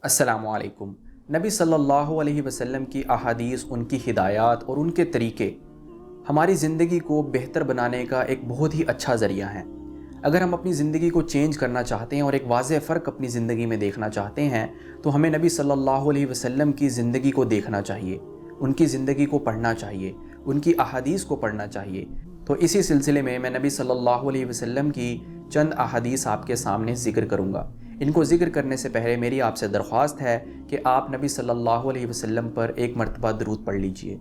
السلام علیکم۔ نبی صلی اللہ علیہ وسلم کی احادیث، ان کی ہدایات اور ان کے طریقے ہماری زندگی کو بہتر بنانے کا ایک بہت ہی اچھا ذریعہ ہیں۔ اگر ہم اپنی زندگی کو چینج کرنا چاہتے ہیں اور ایک واضح فرق اپنی زندگی میں دیکھنا چاہتے ہیں تو ہمیں نبی صلی اللہ علیہ وسلم کی زندگی کو دیکھنا چاہیے، ان کی زندگی کو پڑھنا چاہیے، ان کی احادیث کو پڑھنا چاہیے۔ تو اسی سلسلے میں نبی صلی اللہ علیہ وسلم کی چند احادیث آپ کے سامنے ذکر کروں گا۔ ان کو ذکر کرنے سے پہلے میری آپ سے درخواست ہے کہ آپ نبی صلی اللہ علیہ وسلم پر ایک مرتبہ درود پڑھ لیجئے۔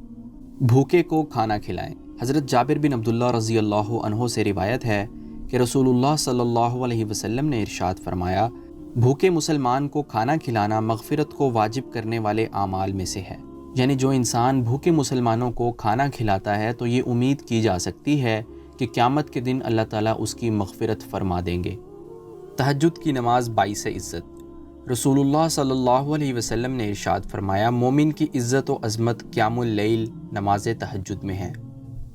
بھوکے کو کھانا کھلائیں۔ حضرت جابر بن عبداللہ رضی اللہ عنہ سے روایت ہے کہ رسول اللہ صلی اللہ علیہ وسلم نے ارشاد فرمایا، بھوکے مسلمان کو کھانا کھلانا مغفرت کو واجب کرنے والے اعمال میں سے ہے۔ یعنی جو انسان بھوکے مسلمانوں کو کھانا کھلاتا ہے تو یہ امید کی جا سکتی ہے کہ قیامت کے دن اللہ تعالیٰ اس کی مغفرت فرما دیں گے۔ تہجد کی نماز باعث عزت۔ رسول اللہ صلی اللہ علیہ وسلم نے ارشاد فرمایا، مومن کی عزت و عظمت قیام اللیل نماز تہجد میں ہے۔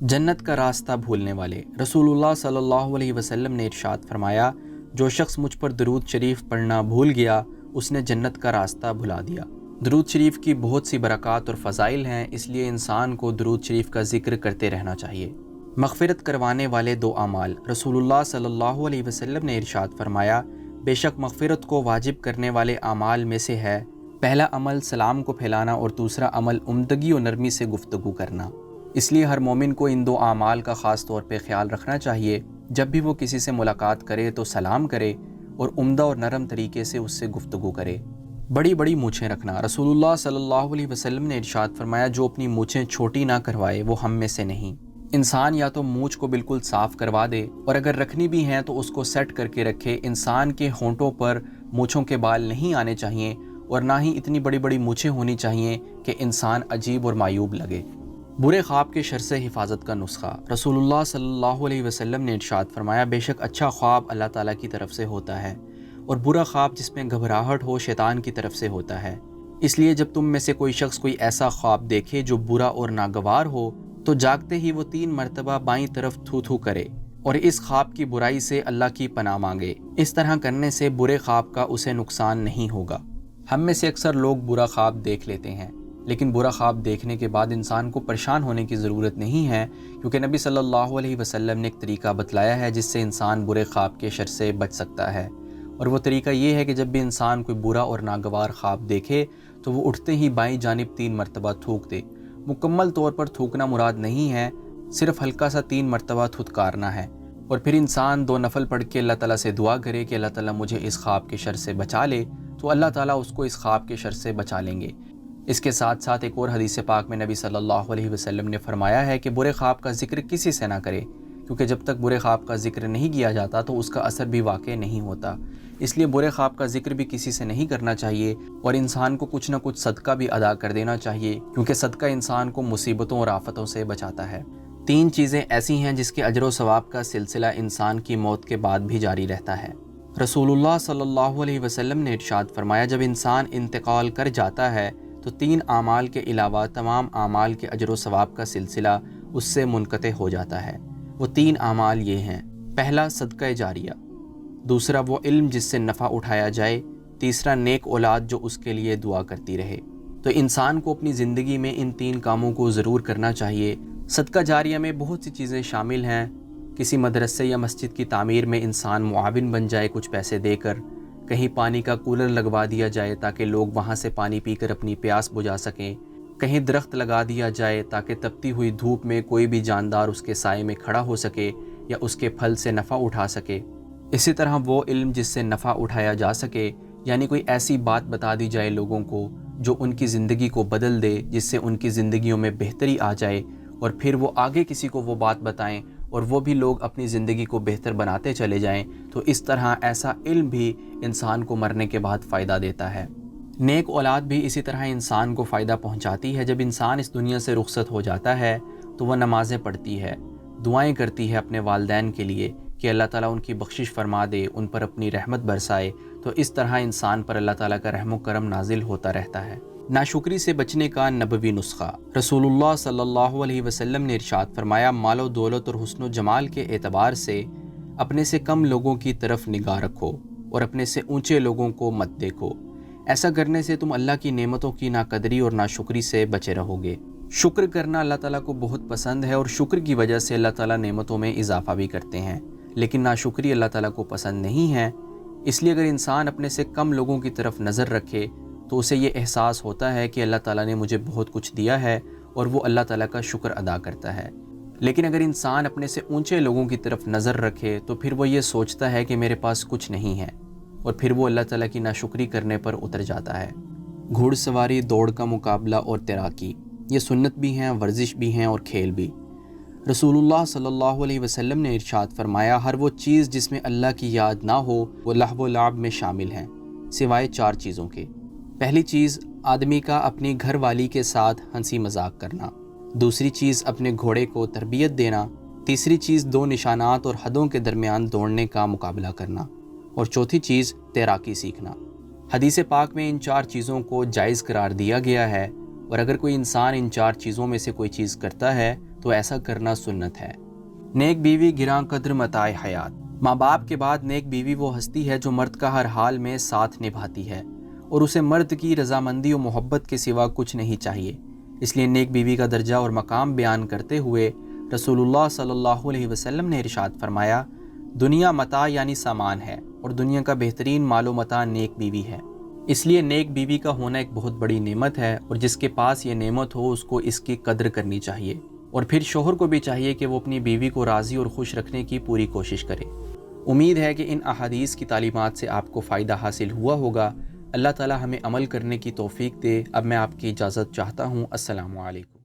جنت کا راستہ بھولنے والے۔ رسول اللہ صلی اللہ علیہ وسلم نے ارشاد فرمایا، جو شخص مجھ پر درود شریف پڑھنا بھول گیا اس نے جنت کا راستہ بھلا دیا۔ درود شریف کی بہت سی برکات اور فضائل ہیں، اس لیے انسان کو درود شریف کا ذکر کرتے رہنا چاہیے۔ مغفرت کروانے والے دو اعمال۔ رسول اللہ صلی اللہ علیہ وسلم نے ارشاد فرمایا، بے شک مغفرت کو واجب کرنے والے اعمال میں سے ہے، پہلا عمل سلام کو پھیلانا اور دوسرا عمل عمدگی و نرمی سے گفتگو کرنا۔ اس لیے ہر مومن کو ان دو اعمال کا خاص طور پہ خیال رکھنا چاہیے۔ جب بھی وہ کسی سے ملاقات کرے تو سلام کرے اور عمدہ اور نرم طریقے سے اس سے گفتگو کرے۔ بڑی بڑی مونچھیں رکھنا۔ رسول اللہ صلی اللہ علیہ وسلم نے ارشاد فرمایا، جو اپنی مونچھیں چھوٹی نہ کروائے وہ ہم میں سے نہیں۔ انسان یا تو مونچھ کو بالکل صاف کروا دے اور اگر رکھنی بھی ہیں تو اس کو سیٹ کر کے رکھے۔ انسان کے ہونٹوں پر مونچھوں کے بال نہیں آنے چاہیے اور نہ ہی اتنی بڑی بڑی مونچھیں ہونی چاہیے کہ انسان عجیب اور معیوب لگے۔ برے خواب کے شر سے حفاظت کا نسخہ۔ رسول اللہ صلی اللہ علیہ وسلم نے ارشاد فرمایا، بے شک اچھا خواب اللہ تعالیٰ کی طرف سے ہوتا ہے اور برا خواب جس میں گھبراہٹ ہو شیطان کی طرف سے ہوتا ہے۔ اس لیے جب تم میں سے کوئی شخص کوئی ایسا خواب دیکھے جو برا اور ناگوار ہو تو جاگتے ہی وہ 3 مرتبہ بائیں طرف تھو تھو کرے اور اس خواب کی برائی سے اللہ کی پناہ مانگے۔ اس طرح کرنے سے برے خواب کا اسے نقصان نہیں ہوگا۔ ہم میں سے اکثر لوگ برا خواب دیکھ لیتے ہیں، لیکن برا خواب دیکھنے کے بعد انسان کو پریشان ہونے کی ضرورت نہیں ہے، کیونکہ نبی صلی اللہ علیہ وسلم نے ایک طریقہ بتلایا ہے جس سے انسان برے خواب کے شر سے بچ سکتا ہے، اور وہ طریقہ یہ ہے کہ جب بھی انسان کوئی برا اور ناگوار خواب دیکھے تو وہ اٹھتے ہی بائیں جانب 3 مرتبہ تھوک دے۔ مکمل طور پر تھوکنا مراد نہیں ہے، صرف ہلکا سا 3 مرتبہ تھتکارنا ہے، اور پھر انسان 2 نفل پڑھ کے اللہ تعالیٰ سے دعا کرے کہ اللہ تعالیٰ مجھے اس خواب کے شر سے بچا لے، تو اللہ تعالیٰ اس کو اس خواب کے شر سے بچا لیں گے۔ اس کے ساتھ ساتھ ایک اور حدیث پاک میں نبی صلی اللہ علیہ وسلم نے فرمایا ہے کہ برے خواب کا ذکر کسی سے نہ کرے، کیونکہ جب تک برے خواب کا ذکر نہیں کیا جاتا تو اس کا اثر بھی واقع نہیں ہوتا۔ اس لیے برے خواب کا ذکر بھی کسی سے نہیں کرنا چاہیے اور انسان کو کچھ نہ کچھ صدقہ بھی ادا کر دینا چاہیے، کیونکہ صدقہ انسان کو مصیبتوں اور آفتوں سے بچاتا ہے۔ 3 چیزیں ایسی ہیں جس کے اجر و ثواب کا سلسلہ انسان کی موت کے بعد بھی جاری رہتا ہے۔ رسول اللہ صلی اللہ علیہ وسلم نے ارشاد فرمایا، جب انسان انتقال کر جاتا ہے تو 3 اعمال کے علاوہ تمام اعمال کے اجر و ثواب کا سلسلہ اس سے منقطع ہو جاتا ہے۔ وہ 3 اعمال یہ ہیں، پہلا صدقہ جاریہ، دوسرا وہ علم جس سے نفع اٹھایا جائے، تیسرا نیک اولاد جو اس کے لیے دعا کرتی رہے۔ تو انسان کو اپنی زندگی میں ان 3 کاموں کو ضرور کرنا چاہیے۔ صدقہ جاریہ میں بہت سی چیزیں شامل ہیں، کسی مدرسے یا مسجد کی تعمیر میں انسان معاون بن جائے کچھ پیسے دے کر، کہیں پانی کا کولر لگوا دیا جائے تاکہ لوگ وہاں سے پانی پی کر اپنی پیاس بجھا سکیں، کہیں درخت لگا دیا جائے تاکہ تپتی ہوئی دھوپ میں کوئی بھی جاندار اس کے سائے میں کھڑا ہو سکے یا اس کے پھل سے نفع اٹھا سکے۔ اسی طرح وہ علم جس سے نفع اٹھایا جا سکے، یعنی کوئی ایسی بات بتا دی جائے لوگوں کو جو ان کی زندگی کو بدل دے، جس سے ان کی زندگیوں میں بہتری آ جائے، اور پھر وہ آگے کسی کو وہ بات بتائیں اور وہ بھی لوگ اپنی زندگی کو بہتر بناتے چلے جائیں۔ تو اس طرح ایسا علم بھی انسان کو مرنے کے بعد فائدہ دیتا ہے۔ نیک اولاد بھی اسی طرح انسان کو فائدہ پہنچاتی ہے۔ جب انسان اس دنیا سے رخصت ہو جاتا ہے تو وہ نمازیں پڑھتی ہے، دعائیں کرتی ہے اپنے والدین کے لیے کہ اللہ تعالیٰ ان کی بخشش فرما دے، ان پر اپنی رحمت برسائے، تو اس طرح انسان پر اللہ تعالیٰ کا رحم و کرم نازل ہوتا رہتا ہے۔ ناشکری سے بچنے کا نبوی نسخہ۔ رسول اللہ صلی اللہ علیہ وسلم نے ارشاد فرمایا، مال و دولت اور حسن و جمال کے اعتبار سے اپنے سے کم لوگوں کی طرف نگاہ رکھو اور اپنے سے اونچے لوگوں کو مت دیکھو۔ ایسا کرنے سے تم اللہ کی نعمتوں کی ناقدری اور ناشکری سے بچے رہو گے۔ شکر کرنا اللہ تعالیٰ کو بہت پسند ہے اور شکر کی وجہ سے اللہ تعالیٰ نعمتوں میں اضافہ بھی کرتے ہیں، لیکن ناشکری اللہ تعالیٰ کو پسند نہیں ہے۔ اس لیے اگر انسان اپنے سے کم لوگوں کی طرف نظر رکھے تو اسے یہ احساس ہوتا ہے کہ اللہ تعالیٰ نے مجھے بہت کچھ دیا ہے اور وہ اللہ تعالیٰ کا شکر ادا کرتا ہے۔ لیکن اگر انسان اپنے سے اونچے لوگوں کی طرف نظر رکھے تو پھر وہ یہ سوچتا ہے کہ میرے پاس کچھ نہیں ہے، اور پھر وہ اللہ تعالیٰ کی ناشکری کرنے پر اتر جاتا ہے۔ گھوڑ سواری، دوڑ کا مقابلہ اور تیراکی، یہ سنت بھی ہیں، ورزش بھی ہیں اور کھیل بھی۔ رسول اللہ صلی اللہ علیہ وسلم نے ارشاد فرمایا، ہر وہ چیز جس میں اللہ کی یاد نہ ہو وہ لہو و لعب میں شامل ہیں، سوائے 4 چیزوں کے۔ پہلی چیز آدمی کا اپنی گھر والی کے ساتھ ہنسی مذاق کرنا، دوسری چیز اپنے گھوڑے کو تربیت دینا، تیسری چیز 2 نشانات اور حدوں کے درمیان دوڑنے کا مقابلہ کرنا، اور چوتھی چیز تیراکی سیکھنا۔ حدیث پاک میں ان 4 چیزوں کو جائز قرار دیا گیا ہے، اور اگر کوئی انسان ان 4 چیزوں میں سے کوئی چیز کرتا ہے تو ایسا کرنا سنت ہے۔ نیک بیوی گراں قدر متاع حیات، ماں باپ کے بعد نیک بیوی وہ ہستی ہے جو مرد کا ہر حال میں ساتھ نبھاتی ہے، اور اسے مرد کی رضامندی و محبت کے سوا کچھ نہیں چاہیے۔ اس لیے نیک بیوی کا درجہ اور مقام بیان کرتے ہوئے رسول اللہ صلی اللہ علیہ وسلم نے ارشاد فرمایا، دنیا متاع یعنی سامان ہے، اور دنیا کا بہترین مال و متاع نیک بیوی ہے۔ اس لیے نیک بیوی کا ہونا ایک بہت بڑی نعمت ہے، اور جس کے پاس یہ نعمت ہو اس کو اس کی قدر کرنی چاہیے، اور پھر شوہر کو بھی چاہیے کہ وہ اپنی بیوی کو راضی اور خوش رکھنے کی پوری کوشش کرے۔ امید ہے کہ ان احادیث کی تعلیمات سے آپ کو فائدہ حاصل ہوا ہوگا۔ اللہ تعالی ہمیں عمل کرنے کی توفیق دے۔ اب میں آپ کی اجازت چاہتا ہوں۔ السلام علیکم۔